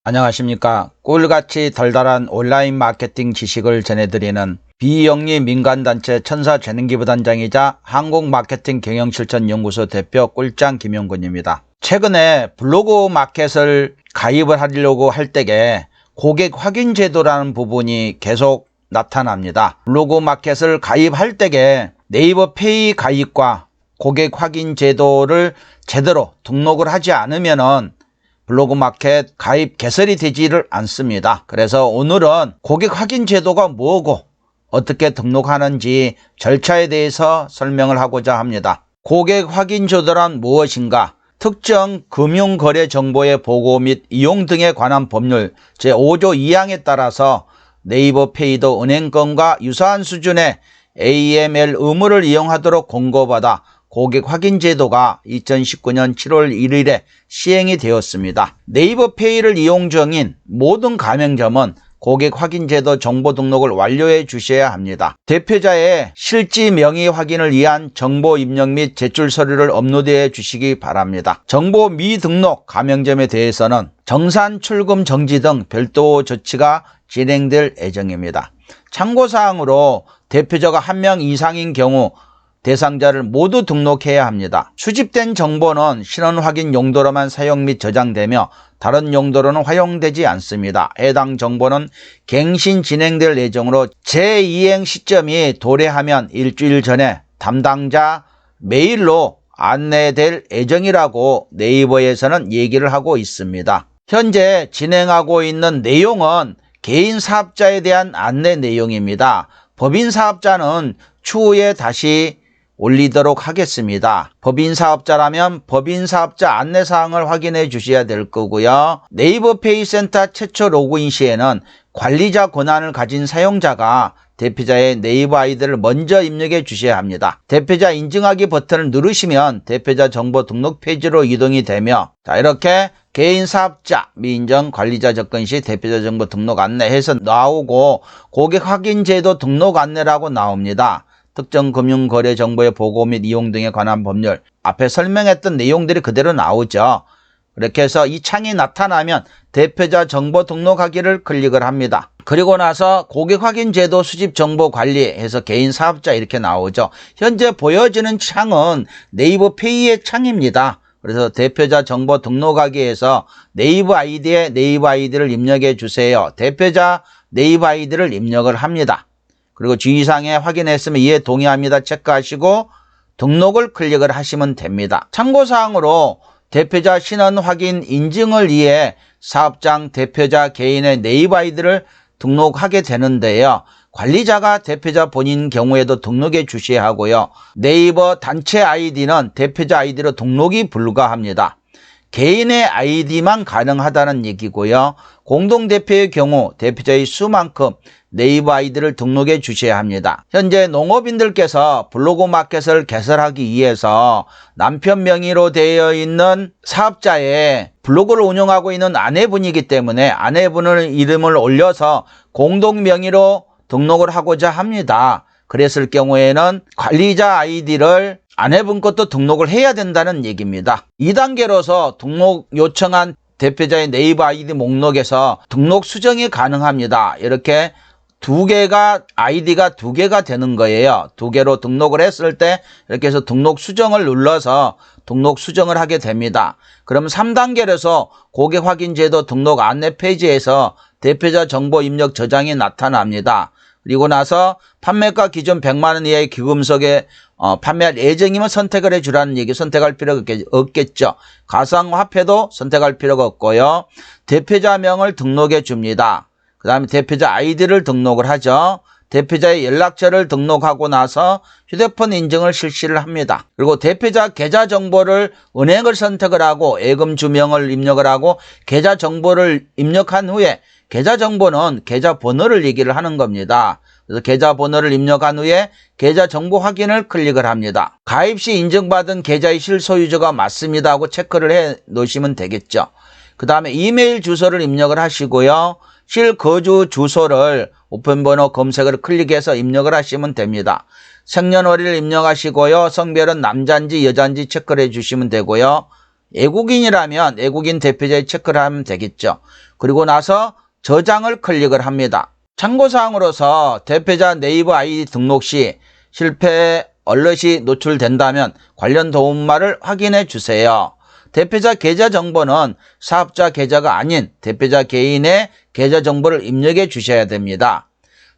안녕하십니까. 꿀같이 달달한 온라인 마케팅 지식을 전해드리는 비영리 민간단체 천사재능기부단장이자 한국마케팅경영실천연구소 대표 꿀짱 김용근입니다. 최근에 블로그 마켓을 가입을 하려고 할 때에 고객 확인 제도라는 부분이 계속 나타납니다. 블로그 마켓을 가입할 때에 네이버 페이 가입과 고객 확인 제도를 제대로 등록을 하지 않으면은 블로그 마켓 가입 개설이 되지를 않습니다. 그래서 오늘은 고객 확인 제도가 뭐고 어떻게 등록하는지 절차에 대해서 설명을 하고자 합니다. 고객 확인 제도란 무엇인가? 특정 금융거래 정보의 보고 및 이용 등에 관한 법률 제5조 2항에 따라서 네이버 페이도 은행권과 유사한 수준의 AML 의무를 이용하도록 공고받아 고객 확인 제도가 2019년 7월 1일에 시행이 되었습니다. 네이버 페이를 이용 중인 모든 가맹점은 고객 확인 제도 정보 등록을 완료해 주셔야 합니다. 대표자의 실지 명의 확인을 위한 정보 입력 및 제출 서류를 업로드해 주시기 바랍니다. 정보 미등록 가맹점에 대해서는 정산 출금 정지 등 별도 조치가 진행될 예정입니다. 참고사항으로 대표자가 1명 이상인 경우 대상자를 모두 등록해야 합니다. 수집된 정보는 신원 확인 용도로만 사용 및 저장되며 다른 용도로는 활용되지 않습니다. 해당 정보는 갱신 진행될 예정으로 재이행 시점이 도래하면 일주일 전에 담당자 메일로 안내될 예정이라고 네이버에서는 얘기를 하고 있습니다. 현재 진행하고 있는 내용은 개인 사업자에 대한 안내 내용입니다. 법인 사업자는 추후에 다시 올리도록 하겠습니다. 법인 사업자라면 법인 사업자 안내사항을 확인해 주셔야 될 거고요. 네이버 페이 센터 최초 로그인 시에는 관리자 권한을 가진 사용자가 대표자의 네이버 아이디를 먼저 입력해 주셔야 합니다. 대표자 인증하기 버튼을 누르시면 대표자 정보 등록 페이지로 이동이 되며 이렇게 개인 사업자 미인정 관리자 접근 시 대표자 정보 등록 안내해서 나오고 고객 확인 제도 등록 안내라고 나옵니다. 특정 금융거래 정보의 보고 및 이용 등에 관한 법률 앞에 설명했던 내용들이 그대로 나오죠. 그렇게 해서 이 창이 나타나면 대표자 정보 등록하기를 클릭을 합니다. 그리고 나서 고객 확인 제도 수집 정보 관리해서 개인 사업자 이렇게 나오죠. 현재 보여지는 창은 네이버 페이의 창입니다. 그래서 대표자 정보 등록하기 위해서 네이버 아이디에 네이버 아이디를 입력해 주세요. 대표자 네이버 아이디를 입력을 합니다. 그리고 주의사항에 확인했으면 이에 동의합니다 체크하시고 등록을 클릭을 하시면 됩니다. 참고사항으로 대표자 신원 확인 인증을 위해 사업장 대표자 개인의 네이버 아이디를 등록하게 되는데요. 관리자가 대표자 본인 경우에도 등록해 주셔야 하고요. 네이버 단체 아이디는 대표자 아이디로 등록이 불가합니다. 개인의 아이디만 가능하다는 얘기고요. 공동대표의 경우 대표자의 수만큼 네이버 아이디를 등록해 주셔야 합니다. 현재 농업인들께서 블로그 마켓을 개설하기 위해서 남편 명의로 되어 있는 사업자의 블로그를 운영하고 있는 아내분이기 때문에 아내분의 이름을 올려서 공동 명의로 등록을 하고자 합니다. 그랬을 경우에는 관리자 아이디를 아내분 것도 등록을 해야 된다는 얘기입니다. 2단계로서 등록 요청한 대표자의 네이버 아이디 목록에서 등록 수정이 가능합니다. 이렇게 아이디가 두 개가 되는 거예요. 두 개로 등록을 했을 때 이렇게 해서 등록 수정을 눌러서 등록 수정을 하게 됩니다. 그럼 3단계로서 고객 확인 제도 등록 안내 페이지에서 대표자 정보 입력 저장이 나타납니다. 그리고 나서 판매가 기준 100만 원 이하의 기금속에 판매할 예정이면 선택을 해주라는 얘기. 선택할 필요가 없겠죠. 가상화폐도 선택할 필요가 없고요. 대표자명을 등록해 줍니다. 그 다음에 대표자 아이디를 등록을 하죠. 대표자의 연락처를 등록하고 나서 휴대폰 인증을 실시를 합니다. 그리고 대표자 계좌 정보를 은행을 선택을 하고 예금 주명을 입력을 하고 계좌 정보를 입력한 후에 계좌 정보는 계좌 번호를 얘기를 하는 겁니다. 그래서 계좌 번호를 입력한 후에 계좌 정보 확인을 클릭을 합니다. 가입 시 인증받은 계좌의 실소유자가 맞습니다 하고 체크를 해 놓으시면 되겠죠. 그 다음에 이메일 주소를 입력을 하시고요. 실거주 주소를 우편번호 검색을 클릭해서 입력을 하시면 됩니다. 생년월일을 입력하시고요. 성별은 남자인지 여자인지 체크를 해주시면 되고요. 외국인이라면 외국인 대표자에 체크를 하면 되겠죠. 그리고 나서 저장을 클릭을 합니다. 참고사항으로서 대표자 네이버 아이디 등록 시 실패 얼럿이 노출된다면 관련 도움말을 확인해 주세요. 대표자 계좌 정보는 사업자 계좌가 아닌 대표자 개인의 계좌 정보를 입력해 주셔야 됩니다.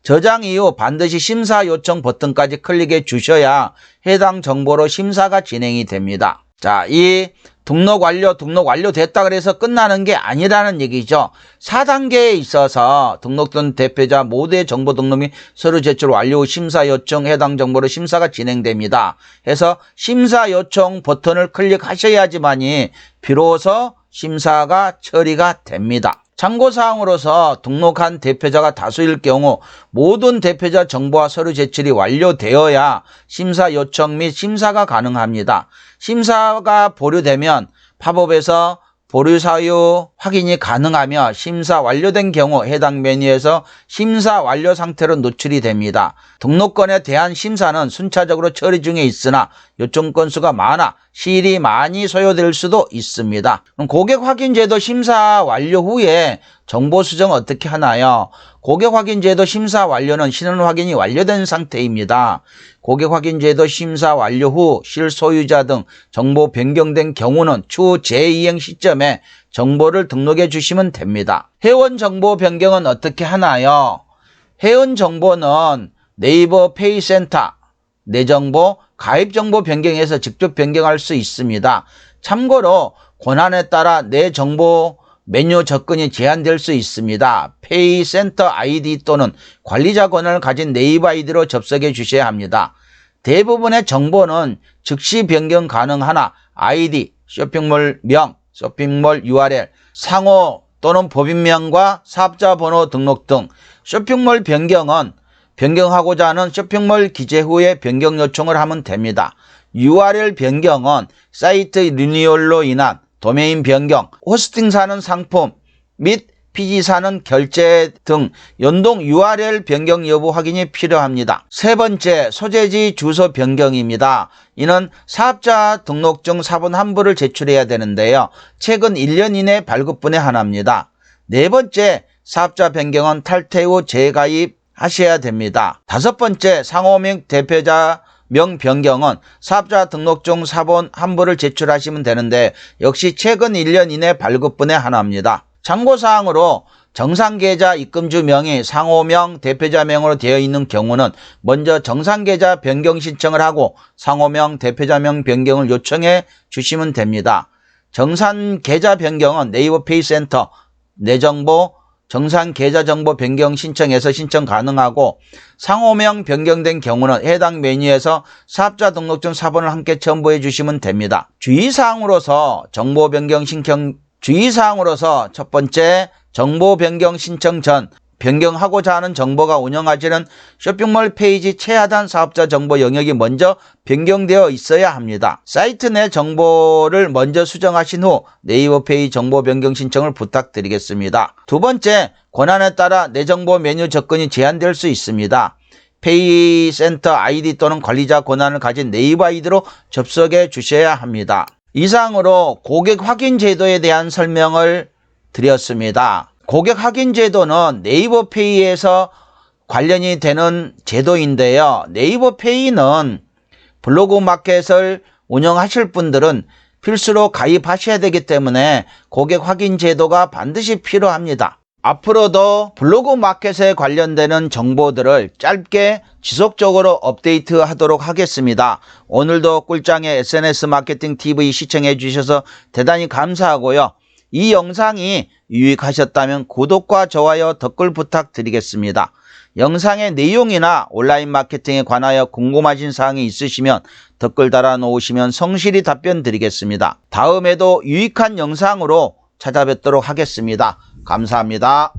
저장 이후 반드시 심사 요청 버튼까지 클릭해 주셔야 해당 정보로 심사가 진행이 됩니다. 자, 이 등록 완료됐다 그래서 끝나는 게 아니라는 얘기죠. 4단계에 있어서 등록된 대표자 모두의 정보 등록 및 서류 제출 완료 후 심사 요청 해당 정보로 심사가 진행됩니다. 해서 심사 요청 버튼을 클릭하셔야지만이 비로소 심사가 처리가 됩니다. 참고사항으로서 등록한 대표자가 다수일 경우 모든 대표자 정보와 서류 제출이 완료되어야 심사 요청 및 심사가 가능합니다. 심사가 보류되면 팝업에서 보류 사유 확인이 가능하며 심사 완료된 경우 해당 메뉴에서 심사 완료 상태로 노출이 됩니다. 등록건에 대한 심사는 순차적으로 처리 중에 있으나 요청 건수가 많아 시일이 많이 소요될 수도 있습니다. 그럼 고객 확인 제도 심사 완료 후에 정보 수정 어떻게 하나요? 고객 확인 제도 심사 완료는 신원 확인이 완료된 상태입니다. 고객 확인 제도 심사 완료 후 실소유자 등 정보 변경된 경우는 추후 재이행 시점에 정보를 등록해 주시면 됩니다. 회원 정보 변경은 어떻게 하나요? 회원 정보는 네이버 페이센터 내 정보 가입 정보 변경에서 직접 변경할 수 있습니다. 참고로 권한에 따라 내 정보 메뉴 접근이 제한될 수 있습니다. 페이센터 아이디 또는 관리자 권한을 가진 네이버 아이디로 접속해 주셔야 합니다. 대부분의 정보는 즉시 변경 가능하나 아이디, 쇼핑몰 명, 쇼핑몰 URL, 상호 또는 법인명과 사업자 번호 등록 등 쇼핑몰 변경은 변경하고자 하는 쇼핑몰 기재 후에 변경 요청을 하면 됩니다. URL 변경은 사이트 리뉴얼로 인한 도메인 변경, 호스팅 사는 상품 및 피지 사는 결제 등 연동 URL 변경 여부 확인이 필요합니다. 세 번째, 소재지 주소 변경입니다. 이는 사업자 등록증 사본 한 부를 제출해야 되는데요. 최근 1년 이내 발급분에 하나입니다. 네 번째, 사업자 변경은 탈퇴 후 재가입 하셔야 됩니다. 다섯 번째, 상호명 대표자 명 변경은 사업자 등록증 사본 한 부를 제출하시면 되는데 역시 최근 1년 이내 발급분에 하나입니다. 참고사항으로 정상계좌 입금주 명이 상호명 대표자명으로 되어 있는 경우는 먼저 정상계좌 변경 신청을 하고 상호명 대표자명 변경을 요청해 주시면 됩니다. 정상계좌 변경은 네이버 페이센터 내정보 정상 계좌 정보 변경 신청에서 신청 가능하고 상호명 변경된 경우는 해당 메뉴에서 사업자 등록증 사본을 함께 첨부해 주시면 됩니다. 주의사항으로서 첫 번째, 정보 변경 신청 전 변경하고자 하는 정보가 운영하시는 쇼핑몰 페이지 최하단 사업자 정보 영역이 먼저 변경되어 있어야 합니다. 사이트 내 정보를 먼저 수정하신 후 네이버 페이지 정보 변경 신청을 부탁드리겠습니다. 두 번째, 권한에 따라 내 정보 메뉴 접근이 제한될 수 있습니다. 페이센터 아이디 또는 관리자 권한을 가진 네이버 아이디로 접속해 주셔야 합니다. 이상으로 고객 확인 제도에 대한 설명을 드렸습니다. 고객 확인 제도는 네이버 페이에서 관련이 되는 제도인데요. 네이버 페이는 블로그 마켓을 운영하실 분들은 필수로 가입하셔야 되기 때문에 고객 확인 제도가 반드시 필요합니다. 앞으로도 블로그 마켓에 관련되는 정보들을 짧게 지속적으로 업데이트하도록 하겠습니다. 오늘도 꿀짱의 SNS 마케팅 TV 시청해 주셔서 대단히 감사하고요. 이 영상이 유익하셨다면 구독과 좋아요, 댓글 부탁드리겠습니다. 영상의 내용이나 온라인 마케팅에 관하여 궁금하신 사항이 있으시면 댓글 달아 놓으시면 성실히 답변 드리겠습니다. 다음에도 유익한 영상으로 찾아뵙도록 하겠습니다. 감사합니다.